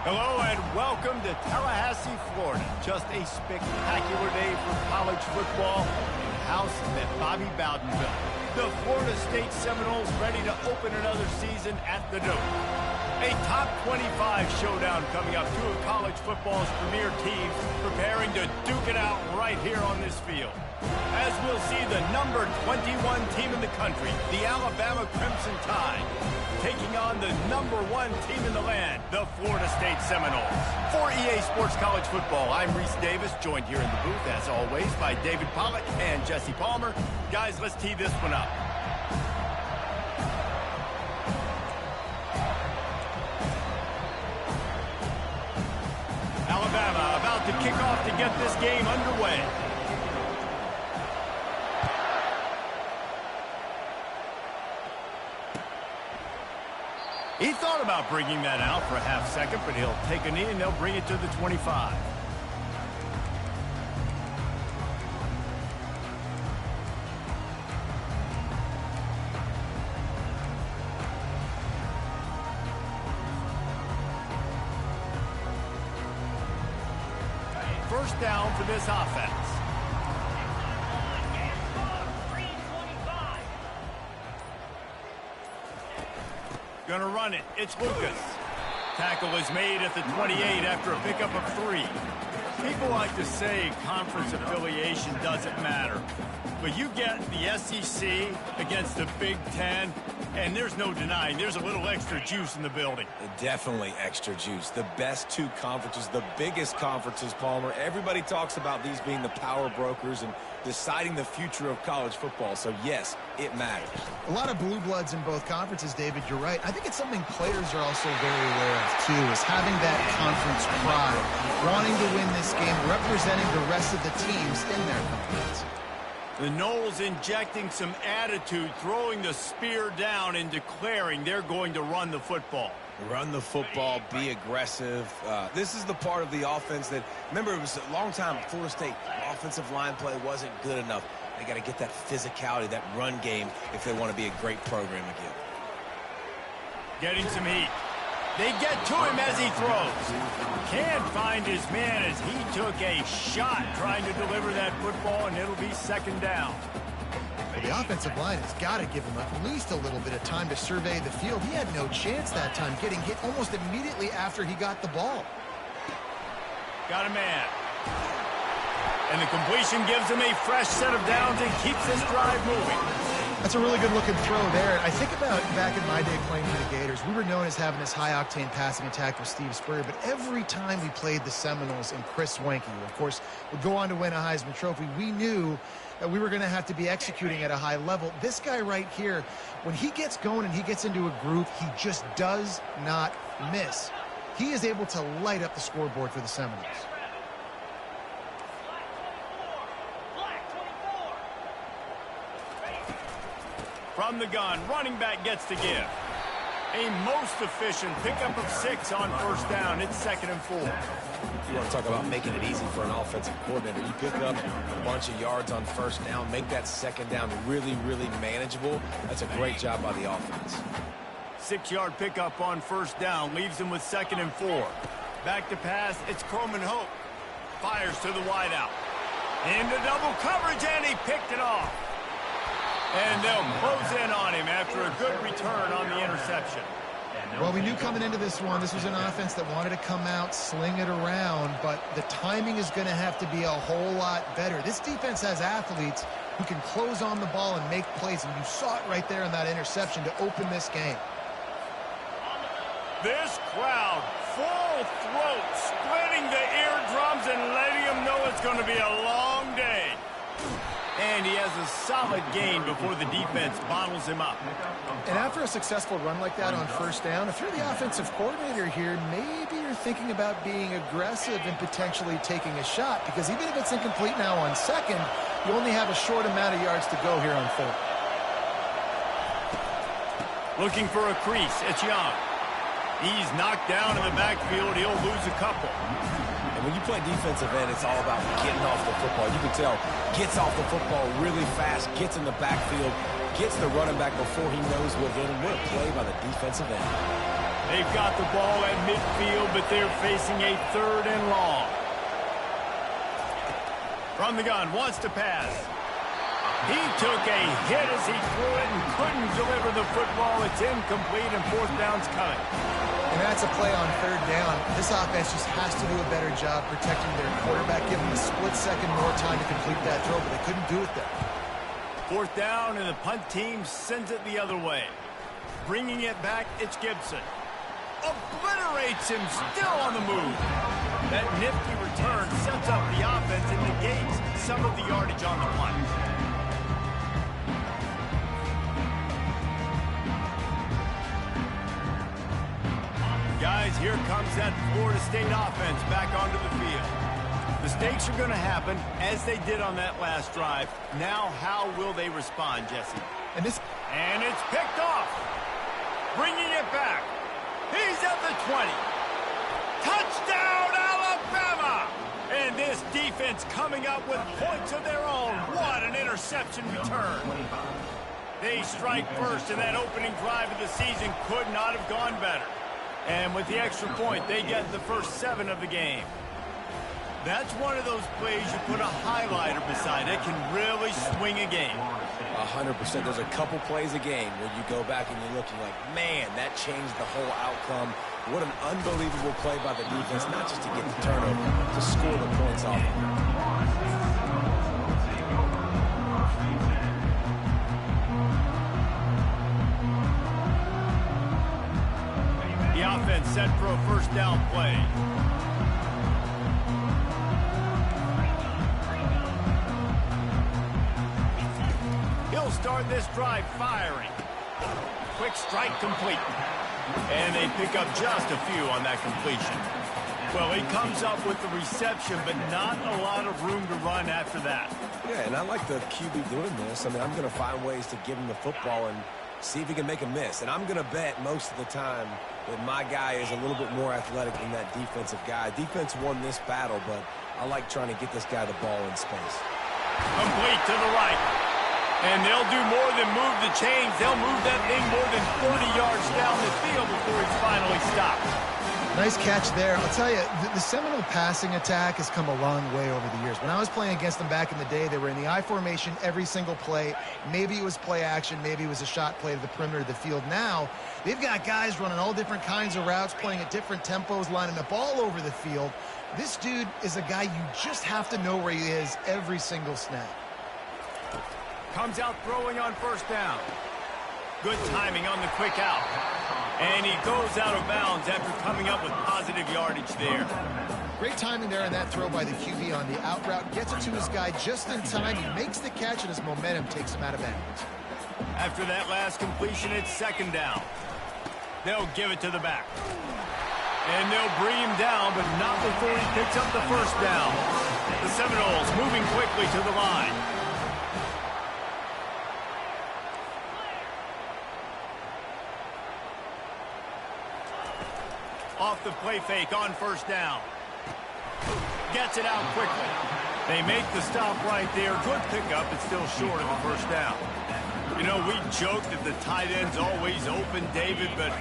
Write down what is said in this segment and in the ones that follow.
Hello and welcome to Tallahassee, Florida. Just a spectacular day for college football in the house that Bobby Bowden built. The Florida State Seminoles ready to open another season at the Dome. A top 25 showdown coming up. Two of college football's premier teams preparing to duke it out right here on this field. As we'll see the number 21 team in the country, the Alabama Crimson Tide, taking on the number 1 team in the land, the Florida State Seminoles. For EA Sports College Football, I'm Reese Davis, joined here in the booth, as always, by David Pollack and Jesse Palmer. Guys, let's tee this one up. Alabama about to kick off to get this game underway. He thought about bringing that out for a half second, but he'll take a knee and they'll bring it to the 25. First down for this offense. Gonna run it. It's Lucas. Tackle is made at the 28 after a pickup of 3. People like to say conference affiliation doesn't matter. But you get the SEC against the Big Ten, and there's no denying there's a little extra juice in the building. Definitely extra juice. The best 2 conferences, the biggest conferences, Palmer. Everybody talks about these being the power brokers and deciding the future of college football. So, yes, it matters. A lot of blue bloods in both conferences, David. You're right. I think it's something players are also very aware of, too, is having that conference pride, wanting to win this game, representing the rest of the teams in their conference. The Noles injecting some attitude, throwing the spear down and declaring they're going to run the football. Run the football, be aggressive. This is the part of the offense that, remember, it was a long time, Florida State offensive line play wasn't good enough. They got to get that physicality, that run game, if they want to be a great program again. Getting some heat. They get to him as he throws. Can't find his man as he took a shot trying to deliver that football, and it'll be second down. Well, the offensive line has got to give him at least a little bit of time to survey the field. He had no chance that time, getting hit almost immediately after he got the ball. Got a man. And the completion gives him a fresh set of downs and keeps this drive moving. That's a really good-looking throw there. I think about back in my day playing for the Gators, we were known as having this high-octane passing attack with Steve Spurrier, but every time we played the Seminoles and Chris Swanky, who, of course, would go on to win a Heisman Trophy, we knew that we were going to have to be executing at a high level. This guy right here, when he gets going and he gets into a groove, he just does not miss. He is able to light up the scoreboard for the Seminoles. From the gun, running back gets to give. A most efficient pickup of 6 on first down. It's 2nd and 4. You want to talk about making it easy for an offensive coordinator. You pick up a bunch of yards on first down, make that second down really, really manageable. That's a great job by the offense. 6-yard pickup on first down leaves him with 2nd and 4. Back to pass, it's Croman Hope. Fires to the wideout. Into double coverage, and he picked it off. And they'll close in on him after a good return on the interception. Well, we knew coming into this one, this was an offense that wanted to come out, sling it around, but the timing is going to have to be a whole lot better. This defense has athletes who can close on the ball and make plays, and you saw it right there in that interception to open this game. This crowd, full throat, splitting the eardrums and letting them know it's going to be a long day. And he has a solid gain before the defense bottles him up. And after a successful run like that on first down, if you're the offensive coordinator here, maybe you're thinking about being aggressive and potentially taking a shot, because even if it's incomplete now on second, you only have a short amount of yards to go here on 4th. Looking for a crease, it's Young. He's knocked down in the backfield. He'll lose a couple. And when you play defensive end, it's all about getting off the football. You can tell, gets off the football really fast, gets in the backfield, gets the running back before he knows what hit him. What a play by the defensive end. They've got the ball at midfield, but they're facing a 3rd and long. From the gun, wants to pass. He took a hit as he threw it and couldn't deliver the football. It's incomplete, and 4th down's coming. And that's a play on 3rd down. This offense just has to do a better job protecting their quarterback, giving them a split second more time to complete that throw, but they couldn't do it there. 4th down, and the punt team sends it the other way. Bringing it back, it's Gibson. Obliterates him, still on the move. That nifty return sets up the offense and negates some of the yardage on the punt. Guys, here comes that Florida State offense back onto the field. Mistakes are going to happen, as they did on that last drive. Now, how will they respond, Jesse? And it's picked off. Bringing it back. He's at the 20. Touchdown, Alabama! And this defense coming up with points of their own. What an interception return. They strike first, and that opening drive of the season could not have gone better. And with the extra point, they get the first 7 of the game. That's one of those plays you put a highlighter beside. It can really swing a game. 100%. There's a couple plays a game where you go back and you're looking like, man, that changed the whole outcome. What an unbelievable play by the defense, not just to get the turnover, to score the points off. The offense set for a 1st down play. He'll start this drive firing. Quick strike complete. And they pick up just a few on that completion. Well, he comes up with the reception, but not a lot of room to run after that. Yeah, and I like the QB doing this. I mean, I'm going to find ways to give him the football and see if he can make a miss. And I'm going to bet most of the time that my guy is a little bit more athletic than that defensive guy. Defense won this battle, but I like trying to get this guy the ball in space. Complete to the right. And they'll do more than move the chains. They'll move that thing more than 40 yards down the field before he's finally stopped. Nice catch there. I'll tell you, the Seminole passing attack has come a long way over the years. When I was playing against them back in the day, they were in the I formation every single play. Maybe it was play action. Maybe it was a shot play to the perimeter of the field. Now, they've got guys running all different kinds of routes, playing at different tempos, lining up all over the field. This dude is a guy you just have to know where he is every single snap. Comes out throwing on 1st down. Good timing on the quick out. And he goes out of bounds after coming up with positive yardage there. Great timing there on that throw by the QB on the out route. Gets it to his guy just in time. He makes the catch, and his momentum takes him out of bounds. After that last completion, it's 2nd down. They'll give it to the back. And they'll bring him down, but not before he picks up the 1st down. The Seminoles moving quickly to the line. Off the play fake on 1st down. Gets it out quickly. They make the stop right there. Good pickup, but still short of the 1st down. You know, we joke that the tight end's always open, David, but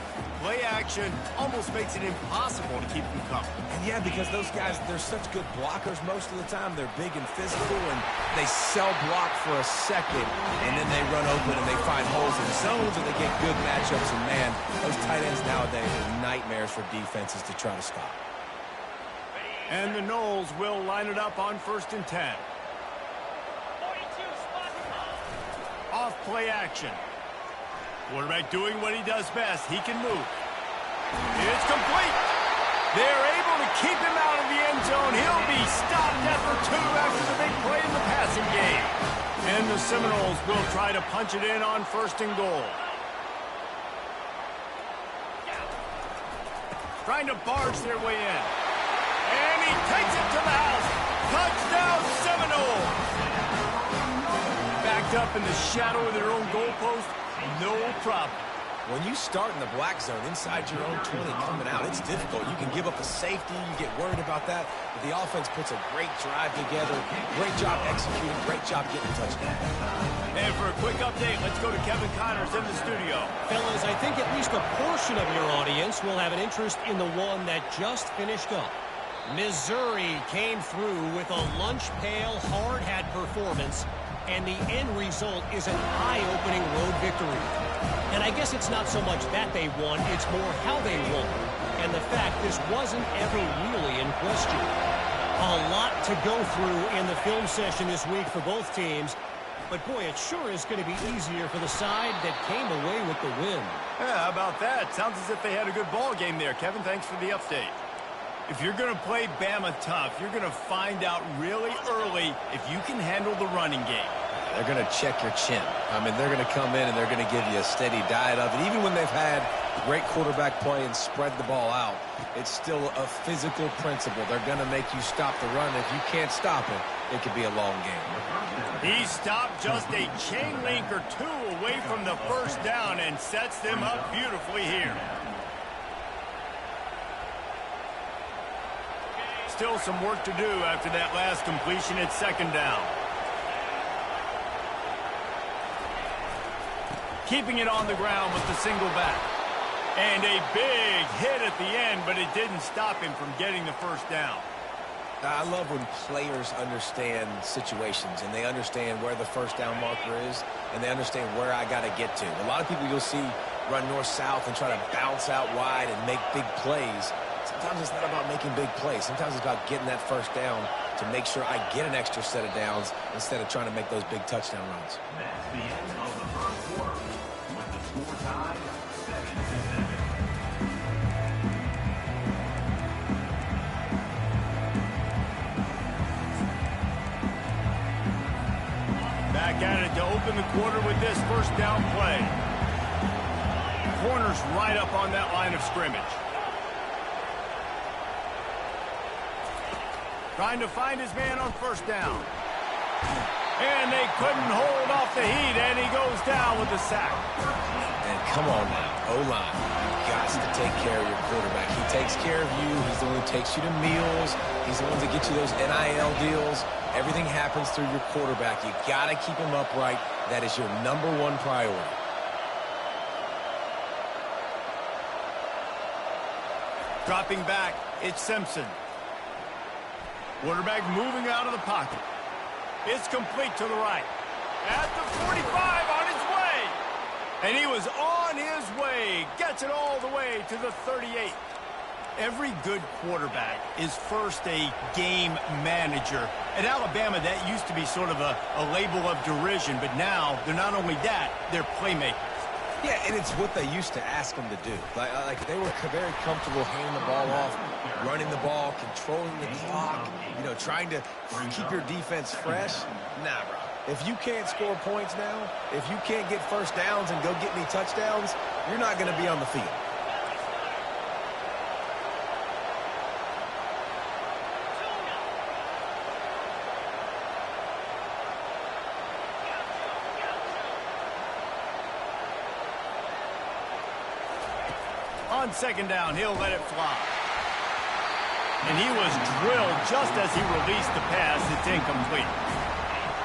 play action almost makes it impossible to keep them coming. And yeah, because those guys, they're such good blockers most of the time. They're big and physical, and they sell block for a second, and then they run open and they find holes in zones, and they get good matchups. And man, those tight ends nowadays are nightmares for defenses to try to stop. And the Noles will line it up on 1st and 10. Off play action. Quarterback doing what he does best. He can move. It's complete. They're able to keep him out of the end zone. He'll be stopped after 2 after the big play in the passing game. And the Seminoles will try to punch it in on 1st and goal. Trying to barge their way in. And he takes it to the house. Touchdown, Seminoles. Backed up in the shadow of their own goalpost. No problem. When you start in the black zone inside your own 20 coming out, it's difficult. You can give up a safety. You get worried about that. But the offense puts a great drive together. Great job executing. Great job getting a touchdown. And for a quick update, let's go to Kevin Connors in the studio. Fellas, I think at least a portion of your audience will have an interest in the one that just finished up. Missouri came through with a lunch pail hard hat performance, and the end result is an eye-opening road victory. And I guess it's not so much that they won, it's more how they won. And the fact this wasn't ever really in question. A lot to go through in the film session this week for both teams. But boy, it sure is going to be easier for the side that came away with the win. Yeah, how about that? Sounds as if they had a good ball game there. Kevin, thanks for the update. If you're going to play Bama tough, you're going to find out really early if you can handle the running game. They're going to check your chin. I mean, they're going to come in and they're going to give you a steady diet of it. Even when they've had great quarterback play and spread the ball out, it's still a physical principle. They're going to make you stop the run. If you can't stop it, it could be a long game. He stopped just a chain link or two away from the first down and sets them up beautifully here. Still some work to do after that last completion at second down. Keeping it on the ground with the single back. And a big hit at the end, but it didn't stop him from getting the first down. I love when players understand situations and they understand where the first down marker is and they understand where I got to get to. A lot of people you'll see run north-south and try to bounce out wide and make big plays. Sometimes it's not about making big plays. Sometimes it's about getting that first down to make sure I get an extra set of downs instead of trying to make those big touchdown runs. That's the end of the first quarter with the score tied 7-7. Back at it to open the quarter with this first down play. Corners right up on that line of scrimmage. Trying to find his man on first down. And they couldn't hold off the heat, and he goes down with the sack. And come on now, O-line, you've got to take care of your quarterback. He takes care of you. He's the one who takes you to meals. He's the one that gets you those NIL deals. Everything happens through your quarterback. You got to keep him upright. That is your #1 priority. Dropping back, it's Simpson. Quarterback moving out of the pocket. It's complete to the right. At the 45, on his way. And he was on his way. Gets it all the way to the 38. Every good quarterback is first a game manager. At Alabama, that used to be sort of a label of derision, but now they're not only that, they're playmakers. Yeah, and it's what they used to ask them to do. Like they were very comfortable handing the ball off, running the ball, controlling the clock, trying to keep your defense fresh. Nah, bro. If you can't score points now, if you can't get first downs and go get me touchdowns, you're not going to be on the field. On second down, he'll let it fly. And he was drilled just as he released the pass. It's incomplete.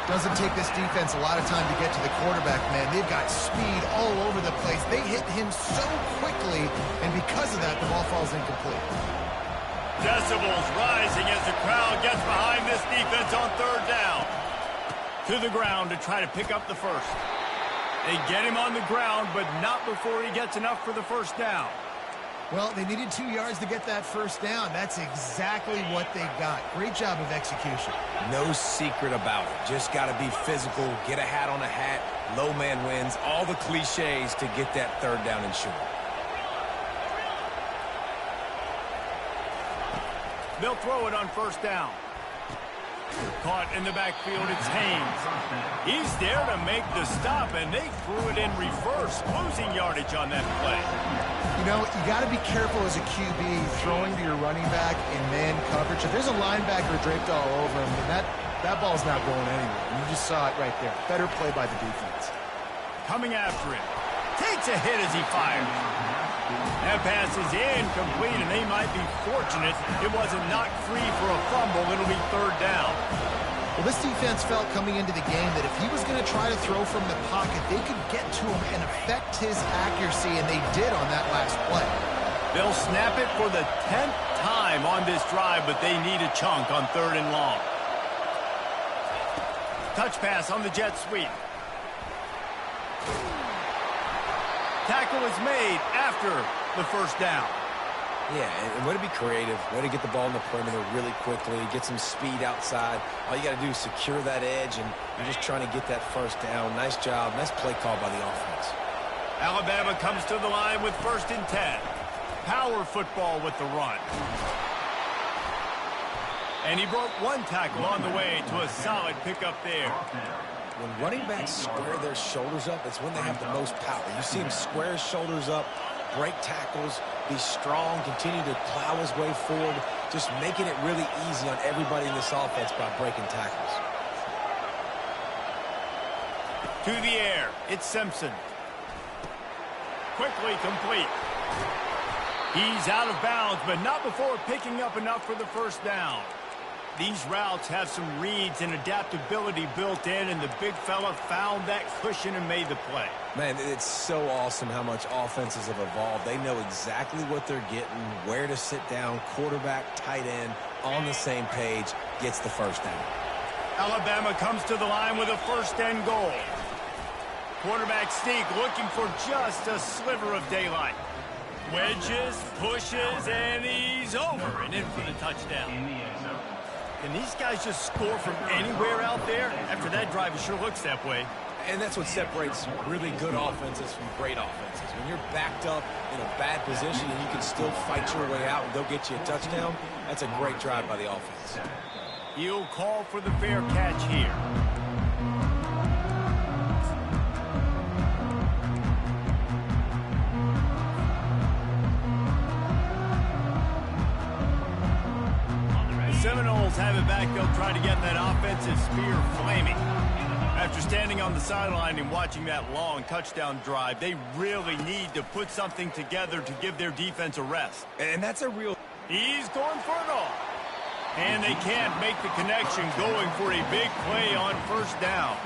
Doesn't take this defense a lot of time to get to the quarterback, man. They've got speed all over the place. They hit him so quickly, and because of that, the ball falls incomplete. Decibels rising as the crowd gets behind this defense on third down. To the ground to try to pick up the first. They get him on the ground, but not before he gets enough for the first down. Well, they needed 2 yards to get that first down. That's exactly what they got. Great job of execution. No secret about it. Just got to be physical, get a hat on a hat, low man wins, all the cliches to get that third down and short. They'll throw it on first down. Caught in the backfield, it's Haynes. He's there to make the stop, and they threw it in reverse, losing yardage on that play. You got to be careful as a QB throwing to your running back in man coverage. If there's a linebacker draped all over him, then that ball's not going anywhere. And you just saw it right there. Better play by the defense. Coming after him. Takes a hit as he fires. That pass is incomplete, and they might be fortunate it wasn't knocked free for a fumble. It'll be third down. Well, this defense felt coming into the game that if he was going to try to throw from the pocket, they could get to him and affect his accuracy, and they did on that last play. They'll snap it for the 10th time on this drive, but they need a chunk on 3rd and long. Touch pass on the jet sweep. Tackle is made after the first down. Yeah, and way to be creative, way to get the ball in the perimeter really quickly, get some speed outside. All you got to do is secure that edge, and you're just trying to get that first down. Nice job, nice play call by the offense. Alabama comes to the line with 1st and 10. Power football with the run. And he broke one tackle on the way to a solid pickup there. When running backs square their shoulders up, it's when they have the most power. You see him square his shoulders up, break tackles, be strong, continue to plow his way forward, just making it really easy on everybody in this offense by breaking tackles. To the air, it's Simpson. Quickly complete. He's out of bounds, but not before picking up enough for the first down. These routes have some reads and adaptability built in, and the big fella found that cushion and made the play. Man, it's so awesome how much offenses have evolved. They know exactly what they're getting, where to sit down, quarterback, tight end, on the same page, gets the first down. Alabama comes to the line with a 1st and goal. Quarterback sneak looking for just a sliver of daylight. Wedges, pushes, and he's over and in for the touchdown. Can these guys just score from anywhere out there? After that drive, it sure looks that way. And that's what separates really good offenses from great offenses. When you're backed up in a bad position and you can still fight your way out and go get you a touchdown, that's a great drive by the offense. He'll call for the fair catch here. Seminoles have it back. They'll try to get that offensive spear flaming. After standing on the sideline and watching that long touchdown drive, they really need to put something together to give their defense a rest. And that's a real... He's going for it all. And they can't make the connection, going for a big play on 1st down.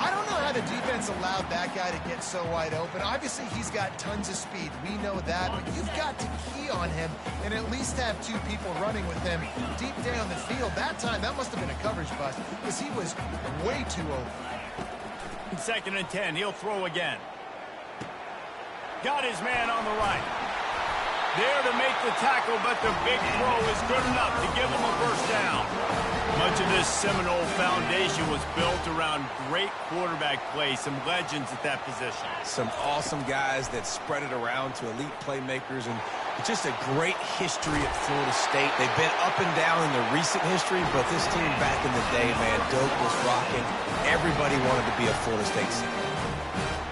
I don't know how the defense allowed that guy to get so wide open. Obviously, he's got tons of speed. We know that, but you've got to key on him and at least have 2 people running with him deep down the field. That time, that must have been a coverage bust because he was way too open. 2nd and 10, he'll throw again. Got his man on the right. There to make the tackle, but the big throw is good enough to give him a 1st down. Much of this Seminole foundation was built around great quarterback play, some legends at that position. Some awesome guys that spread it around to elite playmakers, and just a great history at Florida State. They've been up and down in the recent history, but this team back in the day, man, Doak was rocking. Everybody wanted to be a Florida State Seminole.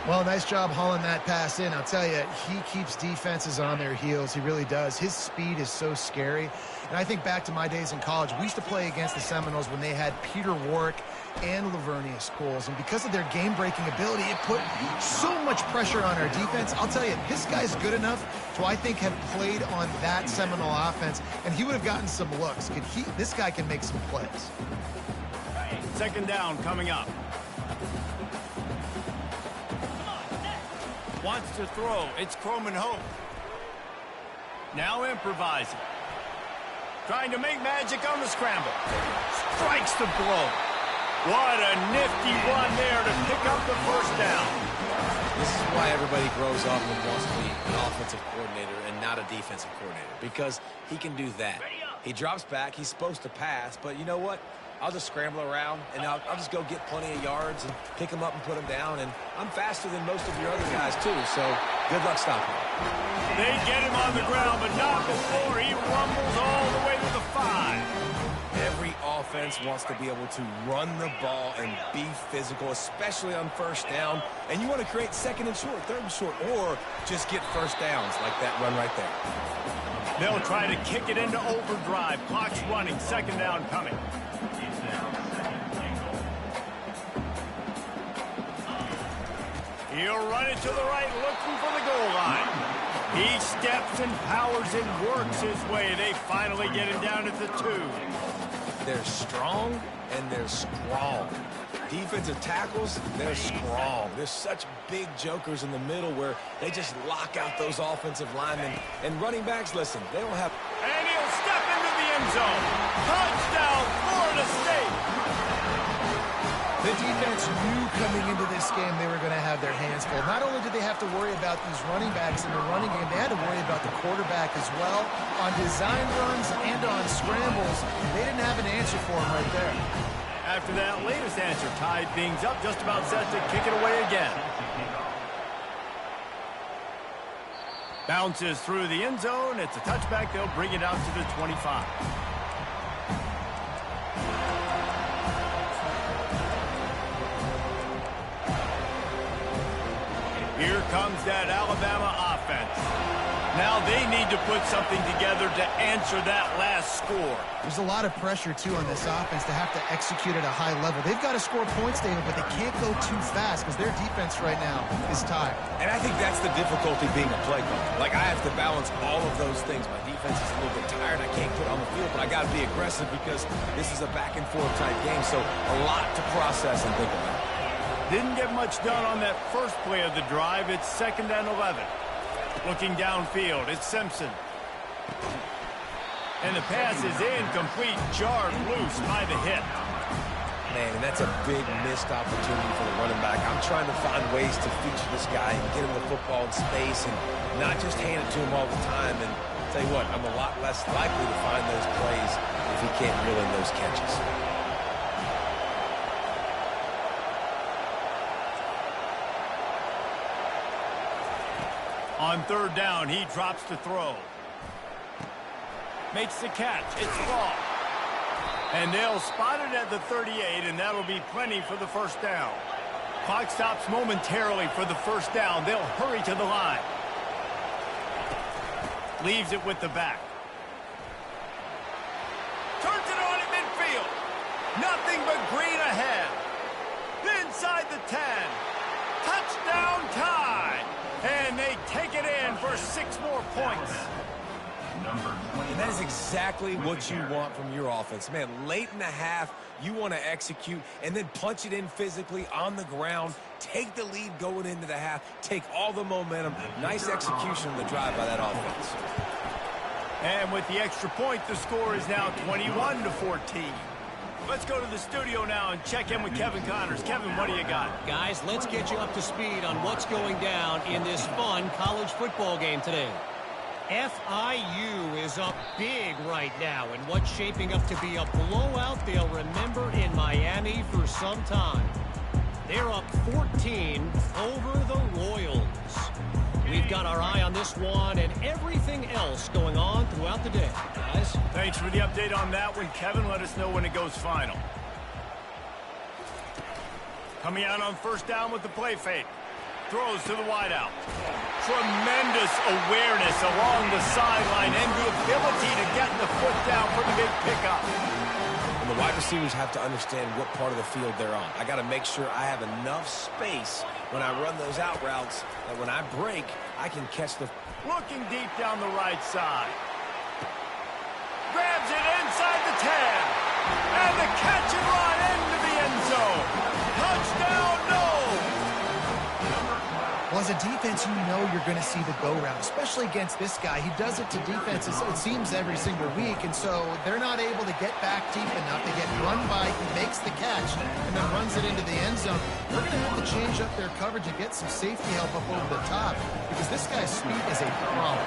Well, nice job hauling that pass in. I'll tell you, he keeps defenses on their heels. He really does. His speed is so scary. And I think back to my days in college, we used to play against the Seminoles when they had Peter Warwick and Lavernius Coles. And because of their game-breaking ability, it put so much pressure on our defense. I'll tell you, this guy's good enough to, I think, have played on that Seminole offense, and he would have gotten some looks. This guy can make some plays. 2nd down coming up. Wants to throw. It's Croman Hope. Now improvising. Trying to make magic on the scramble. Strikes the blow. What a nifty run there to pick up the 1st down. This is why everybody grows up and wants to be an offensive coordinator and not a defensive coordinator, because he can do that. He drops back. He's supposed to pass, but you know what? I'll just scramble around, and I'll just go get plenty of yards and pick them up and put them down. And I'm faster than most of your other guys, too, so good luck stopping him. They get him on the ground, but not before he rumbles all the way to the 5. Every offense wants to be able to run the ball and be physical, especially on 1st down. And you want to create 2nd and short, 3rd and short, or just get 1st downs like that run right there. They'll try to kick it into overdrive. Clock's running. 2nd down coming. He'll run it to the right, looking for the goal line. He steps and powers and works his way. They finally get him down at the 2. They're strong and they're strong. Defensive tackles, they're strong. There's such big jokers in the middle where they just lock out those offensive linemen. And running backs, listen, they don't have... And he'll step into the end zone. Touchdown, Florida State. The defense knew coming into this game they were going to have their hands full. Not only did they have to worry about these running backs in the running game, they had to worry about the quarterback as well. On design runs and on scrambles, they didn't have an answer for him right there. After that latest answer, tied things up, just about set to kick it away again. Bounces through the end zone. It's a touchback. They'll bring it out to the 25. Here comes that Alabama offense. Now they need to put something together to answer that last score. There's a lot of pressure, too, on this offense to have to execute at a high level. They've got to score points, David, but they can't go too fast because their defense right now is tired. And I think that's the difficulty being a play caller. Like, I have to balance all of those things. My defense is a little bit tired. I can't put on the field, but I got to be aggressive because this is a back-and-forth type game, so a lot to process and think about. Didn't get much done on that first play of the drive. It's 2nd and 11. Looking downfield, it's Simpson. And the pass is incomplete, jarred loose by the hit. Man, and that's a big missed opportunity for the running back. I'm trying to find ways to feature this guy and get him the football in space and not just hand it to him all the time. And I'll tell you what, I'm a lot less likely to find those plays if he can't reel in those catches. On 3rd down, he drops to throw. Makes the catch. It's long. And they'll spot it at the 38, and that'll be plenty for the first down. Clock stops momentarily for the first down. They'll hurry to the line. Leaves it with the back. Turns it on at midfield. Nothing but green ahead. Inside the 10. Touchdown tie. And they take it in for 6 more points. And that is exactly what you want from your offense. Man, late in the half, you want to execute and then punch it in physically on the ground, take the lead going into the half, take all the momentum. Nice execution on the drive by that offense. And with the extra point, the score is now 21-14. Let's go to the studio now and check in with Kevin Connors. Kevin, what do you got? Guys, let's get you up to speed on what's going down in this fun college football game today. FIU is up big right now in what's shaping up to be a blowout they'll remember in Miami for some time. They're up 14 over the Royals. We've got our eye on this one and everything else going on throughout the day. Guys, thanks for the update on that one. Kevin, let us know when it goes final. Coming out on 1st down with the play fake. Throws to the wideout. Tremendous awareness along the sideline and the ability to get the foot down for the big pickup. And the wide receivers have to understand what part of the field they're on. I got to make sure I have enough space when I run those out routes that when I break, I can catch the... Looking deep down the right side. Grabs it inside the 10. And the catch and run into the end zone. Touchdown, no! Well, as a defense, you know you're going to see the go-round, especially against this guy. He does it to defenses, it seems, every single week, and so they're not able to get back deep enough. They get run by, he makes the catch, and then runs it into the end zone. They're going to have to change up their coverage and get some safety help up over the top, because this guy's speed is a problem.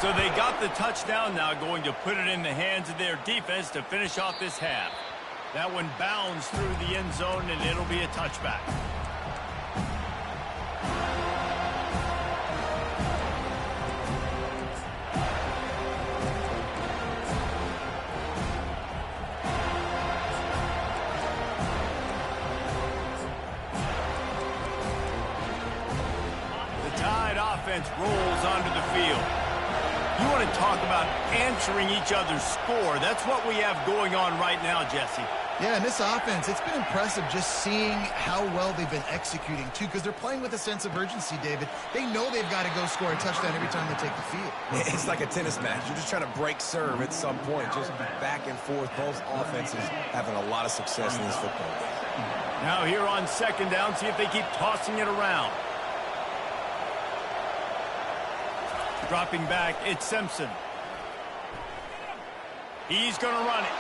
So they got the touchdown now, going to put it in the hands of their defense to finish off this half. That one bounds through the end zone, and it'll be a touchback. Offense rolls onto the field. You want to talk about answering each other's score. That's what we have going on right now, Jesse. Yeah, and this offense, it's been impressive just seeing how well they've been executing, too, because they're playing with a sense of urgency, David. They know they've got to go score a touchdown every time they take the field. It's like a tennis match. You're just trying to break serve at some point, just back and forth. Both offenses having a lot of success in this football game. Now here on second down, see if they keep tossing it around. Dropping back, it's Simpson. He's going to run it.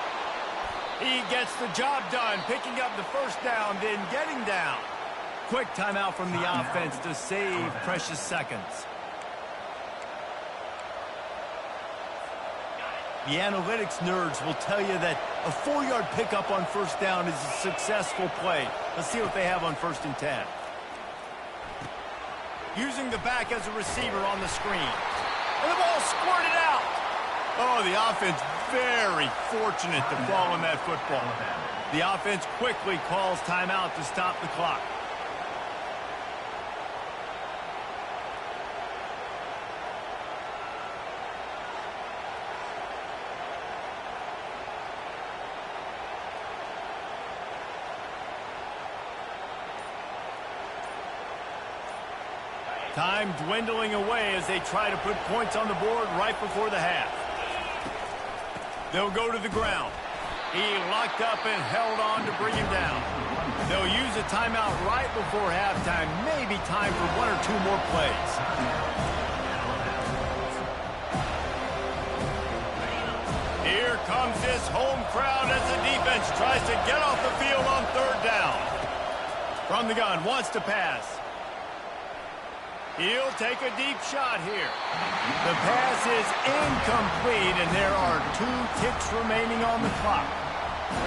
He gets the job done, picking up the first down, then getting down. Quick timeout from the offense to save precious seconds. The analytics nerds will tell you that a 4-yard pickup on first down is a successful play. Let's see what they have on 1st and 10. Using the back as a receiver on the screen. And the ball squirted out. Oh, the offense very fortunate to fall on that football. The offense quickly calls timeout to stop the clock. Time dwindling away as they try to put points on the board right before the half. They'll go to the ground. He locked up and held on to bring him down. They'll use a timeout right before halftime. Maybe time for 1 or 2 more plays. Here comes this home crowd as the defense tries to get off the field on 3rd down. From the gun, wants to pass. He'll take a deep shot here. The pass is incomplete, and there are 2 ticks remaining on the clock.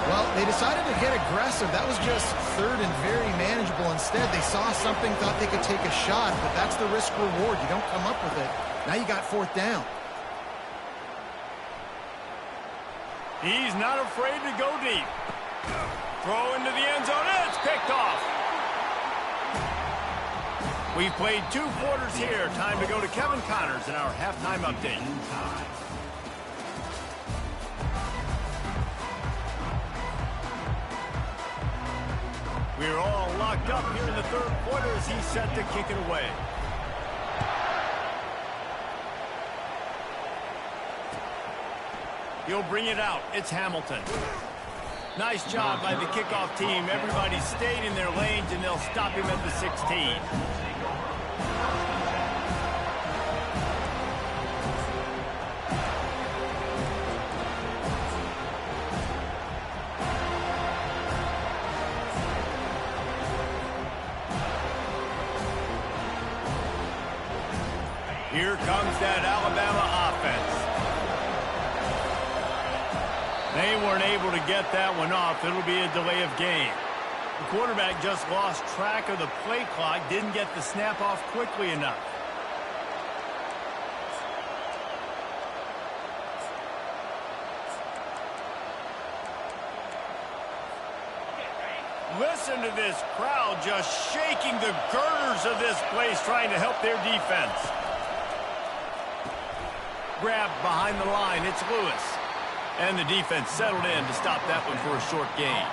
Well, they decided to get aggressive. That was just 3rd and very manageable. Instead, they saw something, thought they could take a shot, but that's the risk reward. You don't come up with it. Now you got 4th down. He's not afraid to go deep. Throw into the end zone. It's picked off. We've played 2 quarters here. Time to go to Kevin Connors in our halftime update. We're all locked up here in the 3rd quarter as he's set to kick it away. He'll bring it out. It's Hamilton. Nice job by the kickoff team. Everybody stayed in their lanes, and they'll stop him at the 16. Here comes that Alabama offense. They weren't able to get that one off. It'll be a delay of game. The quarterback just lost track of the play clock, didn't get the snap off quickly enough. Listen to this crowd just shaking the girders of this place, trying to help their defense. Grabbed behind the line, it's Lewis. And the defense settled in to stop that one for a short gain.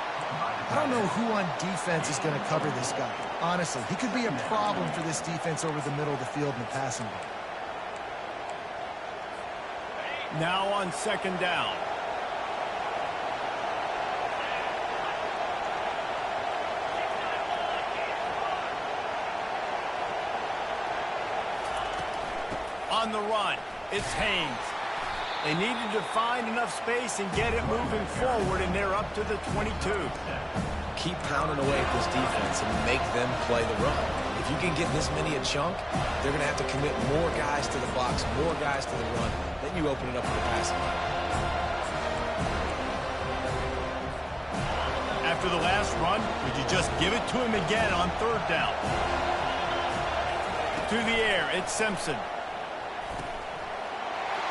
I don't know who on defense is going to cover this guy. Honestly, he could be a problem for this defense over the middle of the field in the passing game. Now on 2nd down. On the run, it's Haynes. They needed to find enough space and get it moving forward, and they're up to the 22. Keep pounding away at this defense and make them play the run. If you can get this many a chunk, they're going to have to commit more guys to the box, more guys to the run. Then you open it up for the passing game. After the last run, would you just give it to him again on 3rd down? To the air, it's Simpson.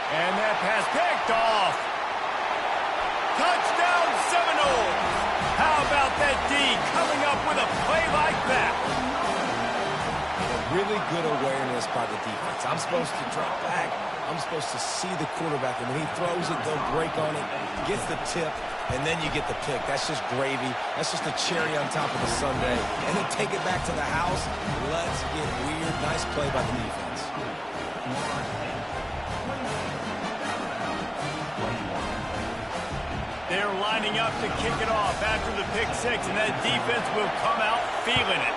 And that pass picked off. Touchdown Seminoles. How about that D coming up with a play like that? Really good awareness by the defense. I'm supposed to drop back. I'm supposed to see the quarterback. And when he throws it, they'll break on it. Gets the tip. and then you get the pick. That's just gravy. That's just a cherry on top of the sundae. And then take it back to the house. Let's get weird. Nice play by the defense. They're lining up to kick it off after the pick six, and that defense will come out feeling it.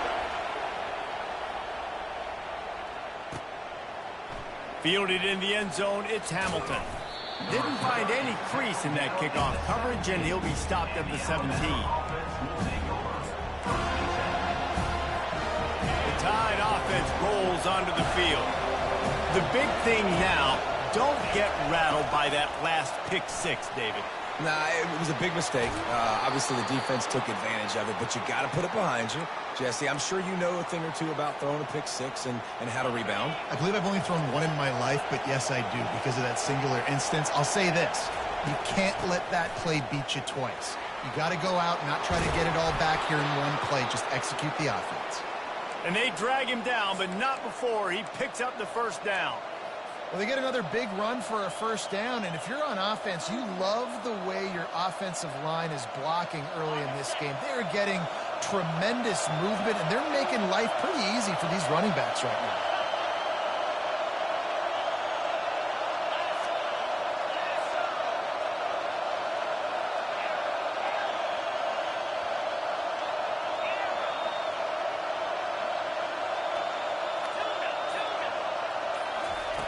Fielded in the end zone, it's Hamilton. Didn't find any crease in that kickoff coverage, and he'll be stopped at the 17. The Tide offense rolls onto the field. The big thing now, don't get rattled by that last pick six, David. Nah, it was a big mistake. Obviously, the defense took advantage of it, but you got to put it behind you. Jesse, I'm sure you know a thing or two about throwing a pick six and how to rebound. I believe I've only thrown one in my life, but yes, I do because of that singular instance. I'll say this. You can't let that play beat you twice. You got to go out and not try to get it all back here in one play. Just execute the offense. And they drag him down, but not before he picks up the first down. Well, they get another big run for a first down, and if you're on offense, you love the way your offensive line is blocking early in this game. They're getting tremendous movement, and they're making life pretty easy for these running backs right now.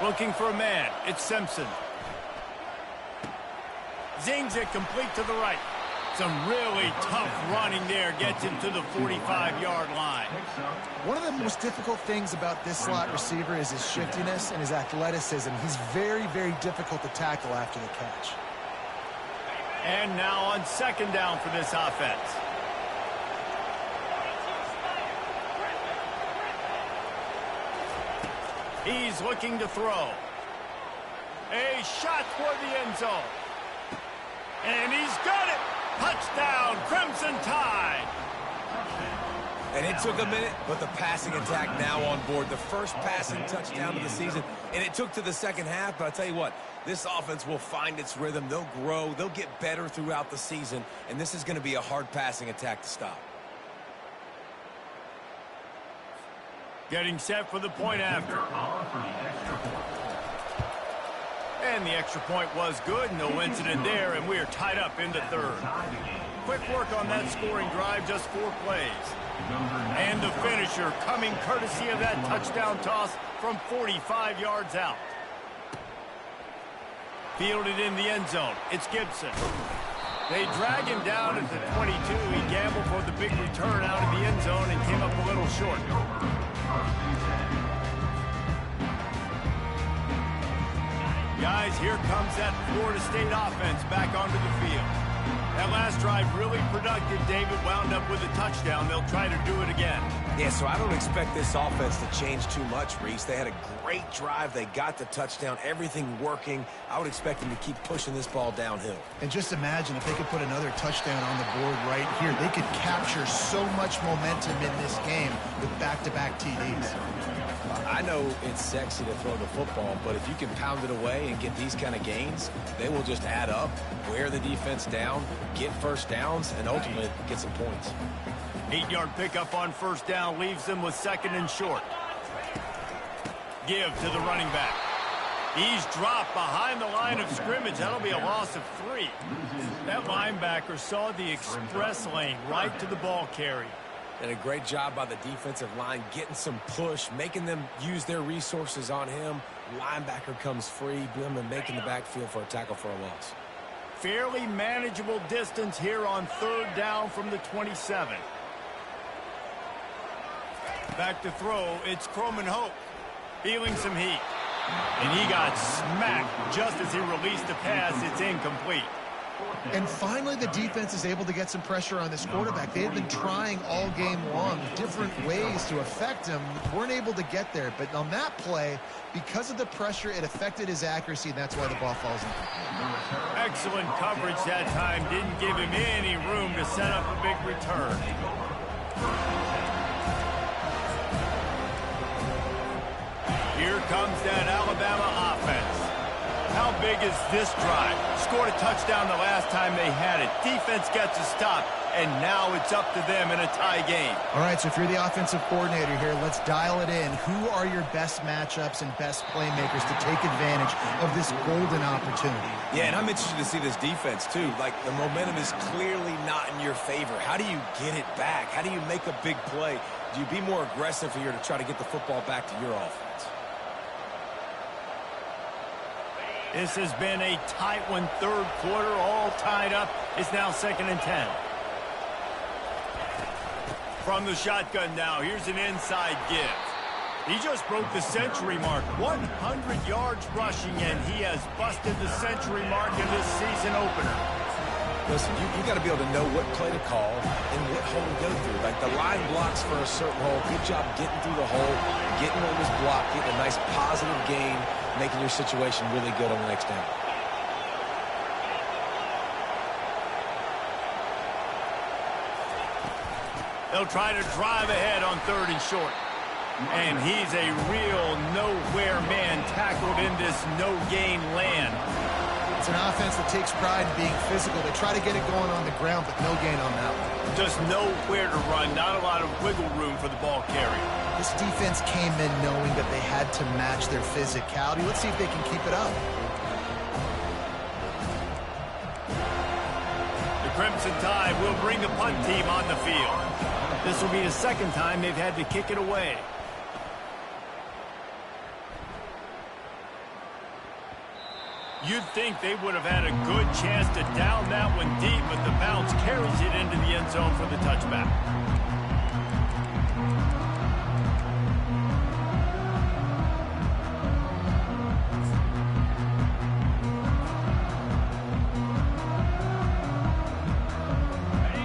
Looking for a man. It's Simpson. Zings it complete to the right. Some really tough running there. Gets him to the 45-yard line. One of the most difficult things about this slot receiver is his shiftiness and his athleticism. He's very, very difficult to tackle after the catch. And now on second down for this offense. He's looking to throw. A shot toward the end zone. And he's got it. Touchdown, Crimson Tide. And it took a minute, but the passing attack now on board. The first passing touchdown of the season. And it took to the second half, but I'll tell you what, this offense will find its rhythm. They'll grow. They'll get better throughout the season. And this is going to be a hard passing attack to stop. Getting set for the point after. And the extra point was good. No incident there, and we are tied up into third. Quick work on that scoring drive, just 4 plays. And the finisher coming courtesy of that touchdown toss from 45 yards out. Fielded in the end zone. It's Gibson. They drag him down at the 22. He gambled for the big return out of the end zone and came up a little short. Guys, here comes that Florida State offense back onto the field. That last drive really productive. David wound up with a touchdown. They'll try to do it again. Yeah, so I don't expect this offense to change too much, Reese. They had a great drive. They got the touchdown. Everything working. I would expect them to keep pushing this ball downhill. And just imagine if they could put another touchdown on the board right here. They could capture so much momentum in this game with back-to-back TDs. I know it's sexy to throw the football, but if you can pound it away and get these kind of gains, they will just add up, wear the defense down, get first downs, and ultimately get some points. 8-yard pickup on first down leaves them with second and short. Give to the running back. He's dropped behind the line of scrimmage. That'll be a loss of 3. That linebacker saw the express lane right to the ball carrier. And a great job by the defensive line getting some push, making them use their resources on him. Linebacker comes free, and making the backfield for a tackle for a loss. Fairly manageable distance here on third down from the 27. Back to throw, it's Croman Hope. Feeling some heat. And he got smacked just as he released the pass. It's incomplete. And finally, the defense is able to get some pressure on this quarterback. They had been trying all game long different ways to affect him. Weren't able to get there. But on that play, because of the pressure, it affected his accuracy, and that's why the ball falls incomplete. Excellent coverage that time. Didn't give him any room to set up a big return. Here comes that Alabama offense. How big is this drive? Scored a touchdown the last time they had it. Defense gets a stop, and now it's up to them in a tie game. All right, so if you're the offensive coordinator here, let's dial it in. Who are your best matchups and best playmakers to take advantage of this golden opportunity? Yeah, and I'm interested to see this defense, too. Like, the momentum is clearly not in your favor. How do you get it back? How do you make a big play? Do you be more aggressive here to try to get the football back to your offense? This has been a tight one, third quarter, all tied up. It's now 2nd and 10. From the shotgun now, here's an inside give. He just broke the century mark, 100 yards rushing, and he has busted the century mark in this season opener. Listen, you got to be able to know what play to call and what hole to go through. Like, the line blocks for a certain hole. Good job getting through the hole, getting what was blocked, getting a nice positive gain, making your situation really good on the next down. They'll try to drive ahead on 3rd and short. And he's a real nowhere man tackled in this no-gain land. It's an offense that takes pride in being physical. They try to get it going on the ground, but no gain on that one. Just nowhere to run, not a lot of wiggle room for the ball carrier. This defense came in knowing that they had to match their physicality. Let's see if they can keep it up. The Crimson Tide will bring the punt team on the field. This will be the 2nd time they've had to kick it away. You'd think they would have had a good chance to down that one deep, but the bounce carries it into the end zone for the touchback.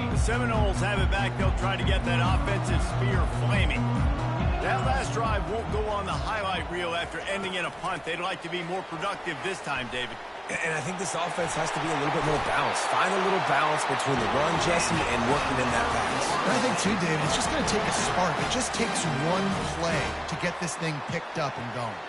The Seminoles have it back. They'll try to get that offensive spear flaming. That last drive won't go on the highlight reel after ending in a punt. They'd like to be more productive this time, David. And I think this offense has to be a little bit more balanced. Find a little balance between the run, Jesse, and working in that pass. And I think, too, David, it's just going to take a spark. It just takes one play to get this thing picked up and going.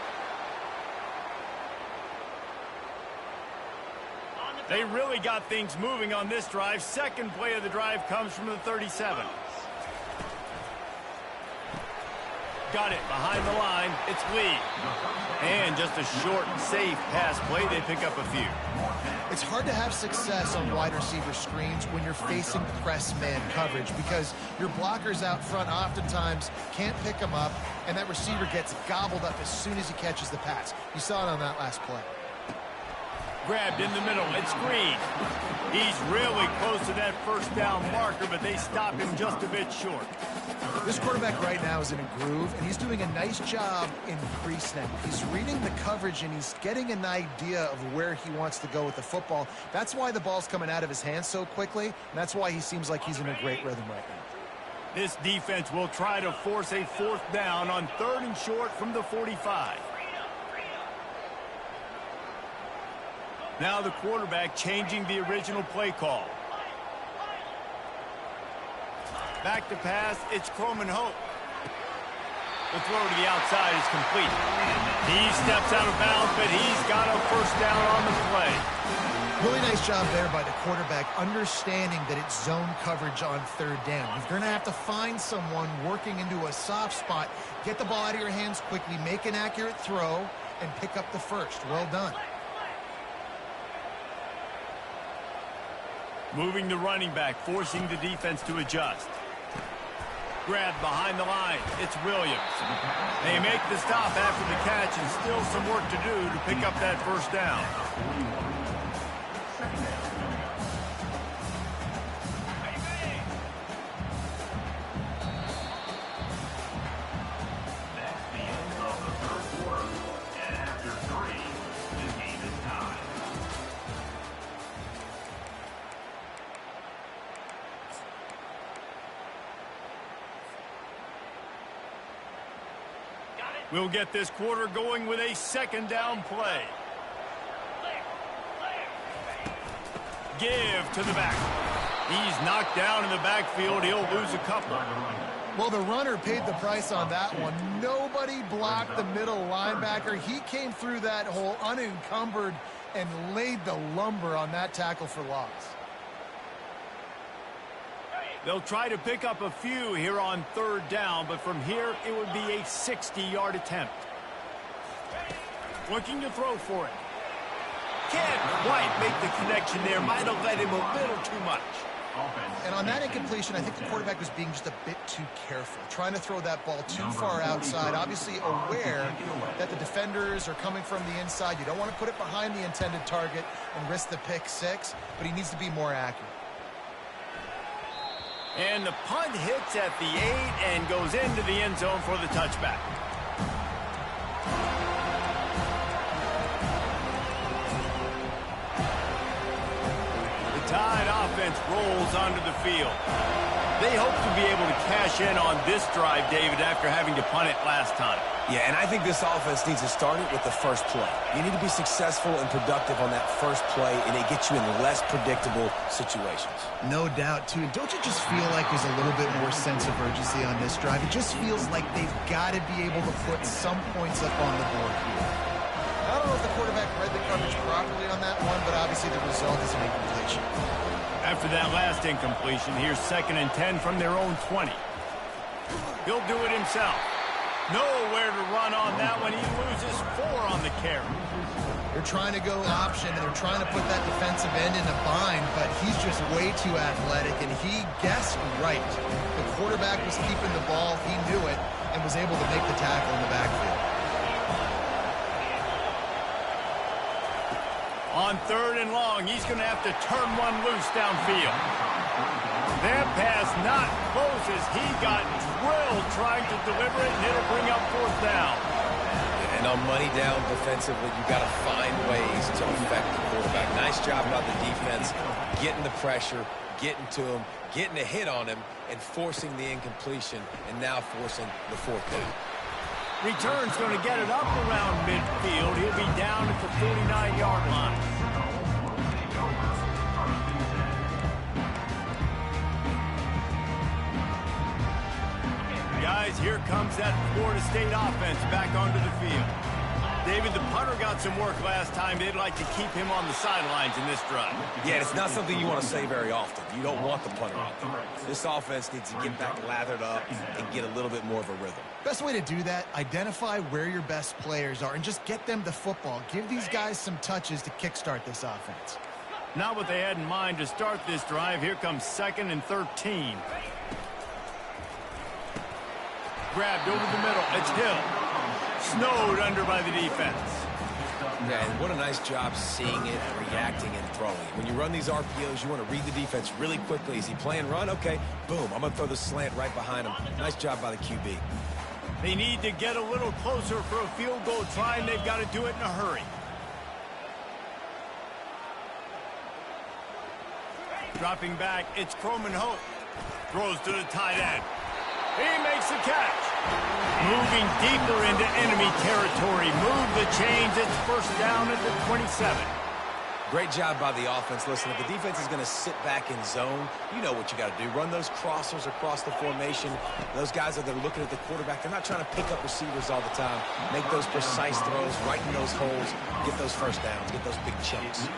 They really got things moving on this drive. 2nd play of the drive comes from the 37. Got it behind the line. It's Lee. And just a short, safe pass play. They pick up a few. It's hard to have success on wide receiver screens when you're facing press man coverage because your blockers out front oftentimes can't pick them up, and that receiver gets gobbled up as soon as he catches the pass. You saw it on that last play. Grabbed in the middle. It's Green. He's really close to that 1st down marker, but they stop him just a bit short. This quarterback right now is in a groove, and he's doing a nice job in pre-snap. He's reading the coverage, and he's getting an idea of where he wants to go with the football. That's why the ball's coming out of his hands so quickly, and that's why he seems like he's in a great rhythm right now. This defense will try to force a 4th down on 3rd and short from the 45. Now the quarterback changing the original play call. Back to pass, it's Coleman Hope. The throw to the outside is complete. He steps out of bounds, but he's got a 1st down on the play. Really nice job there by the quarterback, understanding that it's zone coverage on 3rd down. You're going to have to find someone working into a soft spot, get the ball out of your hands quickly, make an accurate throw, and pick up the 1st. Well done. Moving the running back, forcing the defense to adjust. Grabbed behind the line. It's Williams. They make the stop after the catch, and still some work to do to pick up that 1st down. That's the end of the 3rd quarter. And after 3, the game is tied. We'll get this quarter going with a 2nd down play. Give to the back. He's knocked down in the backfield. He'll lose a couple. Well, the runner paid the price on that one. Nobody blocked the middle linebacker. He came through that hole unencumbered and laid the lumber on that tackle for loss. They'll try to pick up a few here on third down, but from here it would be a 60-yard attempt. Looking to throw for it. Can't quite make the connection there. Might have led him a little too much. And on that incompletion, I think the quarterback was being just a bit too careful, trying to throw that ball too far outside, obviously aware that the defenders are coming from the inside. You don't want to put it behind the intended target and risk the pick six, but he needs to be more accurate. And the punt hits at the 8 and goes into the end zone for the touchback. Tide offense rolls onto the field. They hope to be able to cash in on this drive, David, after having to punt it last time. Yeah, and I think this offense needs to start it with the first play. You need to be successful and productive on that first play, and it gets you in less predictable situations. No doubt, too. Don't you just feel like there's a little bit more sense of urgency on this drive? It just feels like they've got to be able to put some points up on the board here. I don't know if the quarterback read the coverage properly on that one, but obviously the result is an incompletion. After that last incompletion, here's 2nd and 10 from their own 20. He'll do it himself. Nowhere to run on that one. He loses 4 on the carry. They're trying to go option, and they're trying to put that defensive end in a bind, but he's just way too athletic, and he guessed right. The quarterback was keeping the ball. He knew it and was able to make the tackle in the backfield. On 3rd and long, he's going to have to turn one loose downfield. That pass not close as he got drilled trying to deliver it, and it'll bring up 4th down. And on money down defensively, you've got to find ways to affect the quarterback. Nice job by the defense, getting the pressure, getting to him, getting a hit on him, and forcing the incompletion, and now forcing the 4th down. Return's going to get it up around midfield. He'll be down at the 49-yard line. Guys, here comes that Florida State offense back onto the field. David, the punter got some work last time. They'd like to keep him on the sidelines in this drive. Yeah, it's not something you want to say very often. You don't want the punter out there. This offense needs to get back lathered up and get a little bit more of a rhythm. Best way to do that, identify where your best players are and just get them the football. Give these guys some touches to kickstart this offense. Not what they had in mind to start this drive. Here comes 2nd and 13. Grabbed over the middle. It's Hill. Snowed under by the defense. Yeah, and what a nice job seeing it, reacting, and throwing. When you run these RPOs, you want to read the defense really quickly. Is he playing run? Okay, boom. I'm going to throw the slant right behind him. Nice job by the QB. They need to get a little closer for a field goal try, and they've got to do it in a hurry. Dropping back, it's Croman Hope. Throws to the tight end. He makes the catch. Moving deeper into enemy territory. Move the chains. It's 1st down at the 27. Great job by the offense. Listen, if the defense is going to sit back in zone, you know what you got to do. Run those crossers across the formation. Those guys that are looking at the quarterback, they're not trying to pick up receivers all the time. Make those precise throws, right in those holes, get those 1st downs, get those big chunks.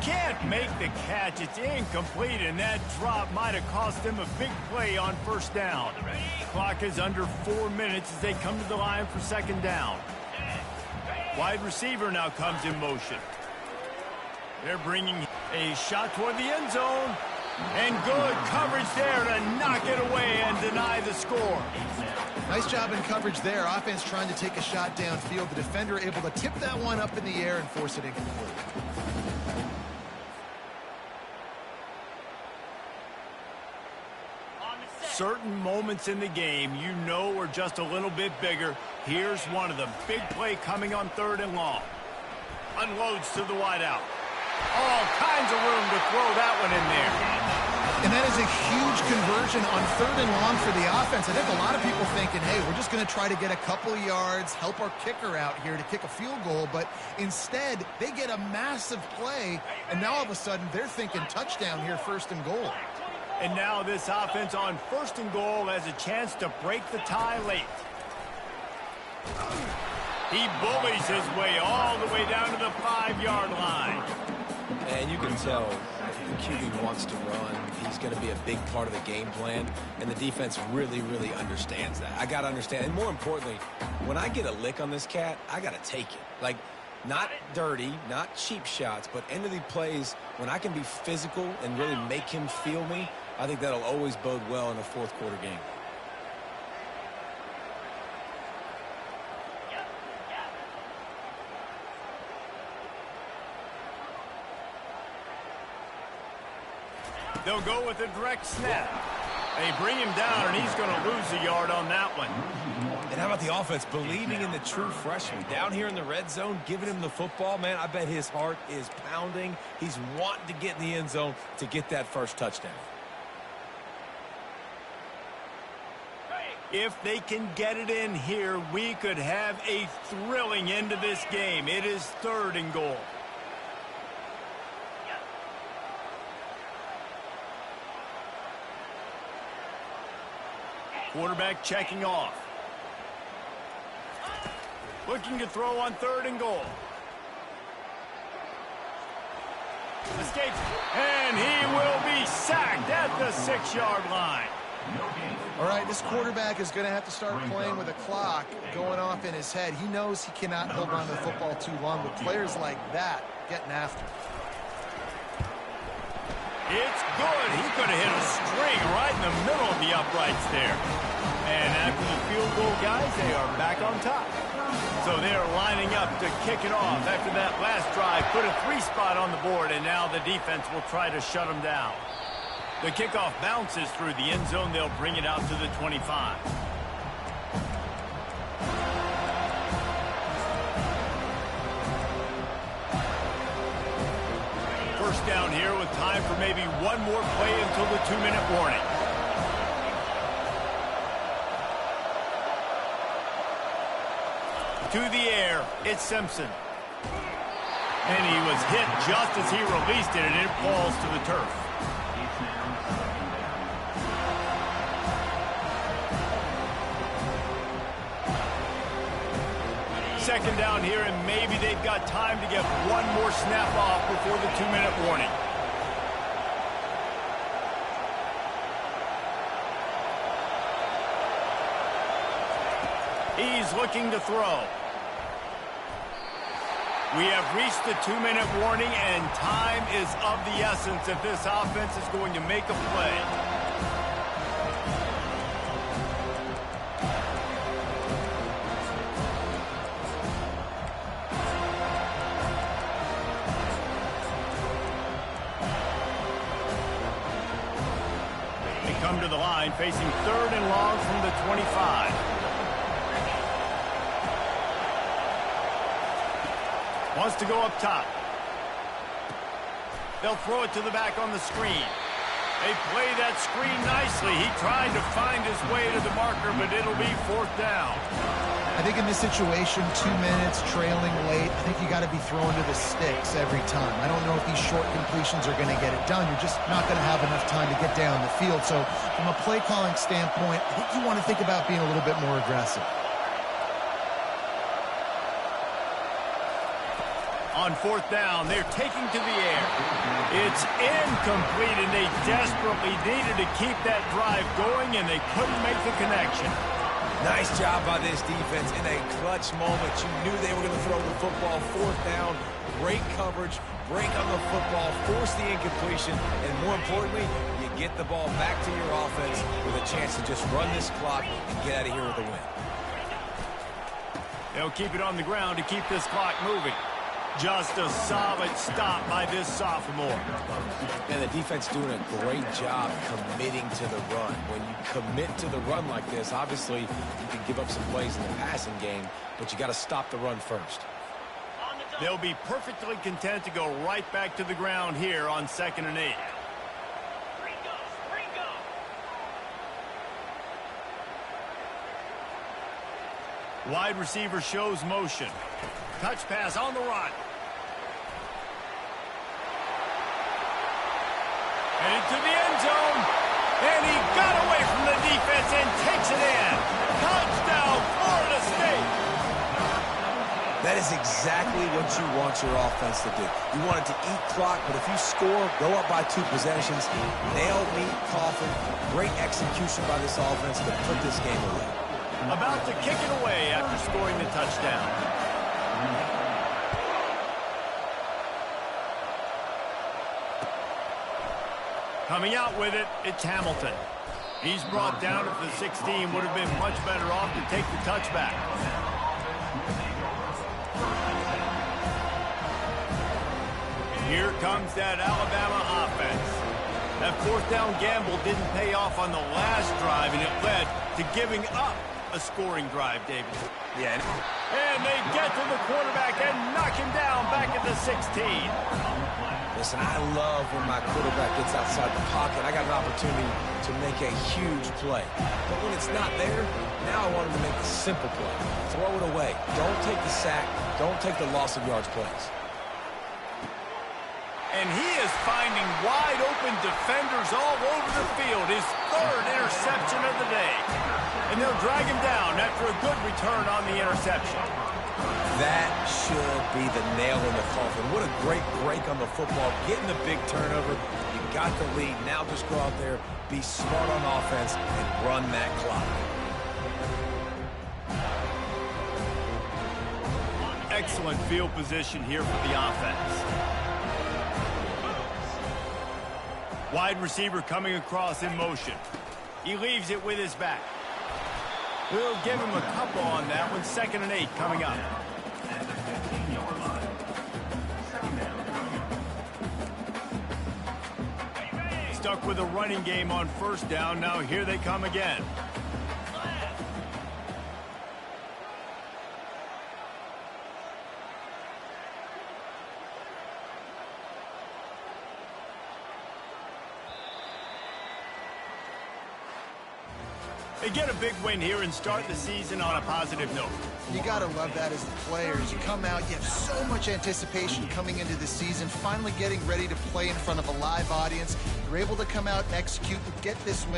Can't make the catch. It's incomplete, and that drop might have cost them a big play on 1st down. Clock is under 4 minutes as they come to the line for 2nd down. Wide receiver now comes in motion. They're bringing a shot toward the end zone. And good coverage there to knock it away and deny the score. Nice job in coverage there. Offense trying to take a shot downfield. The defender able to tip that one up in the air and force it incomplete. Certain moments in the game you know are just a little bit bigger. Here's one of them. Big play coming on 3rd and long. Unloads to the wideout. All kinds of room to throw that one in there. And that is a huge conversion on 3rd and long for the offense. I think a lot of people thinking, hey, we're just going to try to get a couple of yards, help our kicker out here to kick a field goal. But instead, they get a massive play, and now all of a sudden they're thinking touchdown here, 1st and goal. And now this offense on 1st and goal has a chance to break the tie late. He bullies his way all the way down to the 5-yard line. And you can tell the QB wants to run. He's going to be a big part of the game plan, and the defense really, really understands that. I got to understand, and more importantly, when I get a lick on this cat, I got to take it. Like, not dirty, not cheap shots, but end of the plays, when I can be physical and really make him feel me, I think that'll always bode well in a fourth-quarter game. They'll go with a direct snap. They bring him down, and he's going to lose a yard on that one. And how about the offense believing in the true freshman? Down here in the red zone, giving him the football, man, I bet his heart is pounding. He's wanting to get in the end zone to get that first touchdown. If they can get it in here, we could have a thrilling end to this game. It is 3rd and goal. Quarterback checking off. Looking to throw on 3rd and goal. Escapes, and he will be sacked at the 6-yard line. All right, this quarterback is going to have to start playing with a clock going off in his head. He knows he cannot hold on to the football too long with players like that getting after him. It's good. He could have hit a string right in the middle of the uprights there. And after the field goal, guys, they are back on top. So they are lining up to kick it off after that last drive. Put a 3 spot on the board, and now the defense will try to shut them down. The kickoff bounces through the end zone. They'll bring it out to the 25. First down here with time for maybe one more play until the 2-minute warning. To the air, it's Simpson. And he was hit just as he released it, and it falls to the turf. Second down here, and maybe they've got time to get one more snap off before the 2-minute warning. He's looking to throw. We have reached the 2-minute warning, and time is of the essence if this offense is going to make a play. They come to the line facing 3rd and long from the 25. Wants to go up top. They'll throw it to the back on the screen. They play that screen nicely. He tried to find his way to the marker, but it'll be 4th down. I think in this situation, 2 minutes, trailing late, I think you got to be throwing to the sticks every time. I don't know if these short completions are going to get it done. You're just not going to have enough time to get down the field. So from a play calling standpoint, I think you want to think about being a little bit more aggressive. On 4th down, they're taking to the air. It's incomplete, and they desperately needed to keep that drive going, and they couldn't make the connection. Nice job by this defense in a clutch moment. You knew they were going to throw the football. 4th down, great coverage, break on the football, force the incompletion, and more importantly, you get the ball back to your offense with a chance to just run this clock and get out of here with a win. They'll keep it on the ground to keep this clock moving. Just a solid stop by this sophomore. And the defense doing a great job committing to the run. When you commit to the run like this, obviously you can give up some plays in the passing game, but you got to stop the run first. They'll be perfectly content to go right back to the ground here on 2nd and 8. Wide receiver shows motion. Touch pass on the run. And into the end zone. And he got away from the defense and takes it in. Touchdown, Florida State. That is exactly what you want your offense to do. You want it to eat clock, but if you score, go up by 2 possessions, nail, meet, coffin. Great execution by this offense to put this game away. About to kick it away after scoring the touchdown. Coming out with it, it's Hamilton. He's brought down at the 16. Would have been much better off to take the touchback. Here comes that Alabama offense. That fourth down gamble didn't pay off on the last drive, and it led to giving up a scoring drive, David. Yeah. And they get to the quarterback and knock him down back at the 16. Listen, I love when my quarterback gets outside the pocket. I got an opportunity to make a huge play. But when it's not there, now I want him to make the simple play. Throw it away. Don't take the sack. Don't take the loss of yards plays. And he is finding wide-open defenders all over the field. His 3rd interception of the day. And they'll drag him down after a good return on the interception. That should be the nail in the coffin. What a great break on the football. Getting the big turnover. You got the lead. Now just go out there, be smart on offense, and run that clock. Excellent field position here for the offense. Wide receiver coming across in motion. He leaves it with his back. We'll give him a couple on that one. 2nd and 8 coming up. Stuck with a running game on 1st down. Now here they come again. They get a big win here and start the season on a positive note. You got to love that as the players. You come out, you have so much anticipation coming into the season, finally getting ready to play in front of a live audience. You're able to come out and execute and get this win.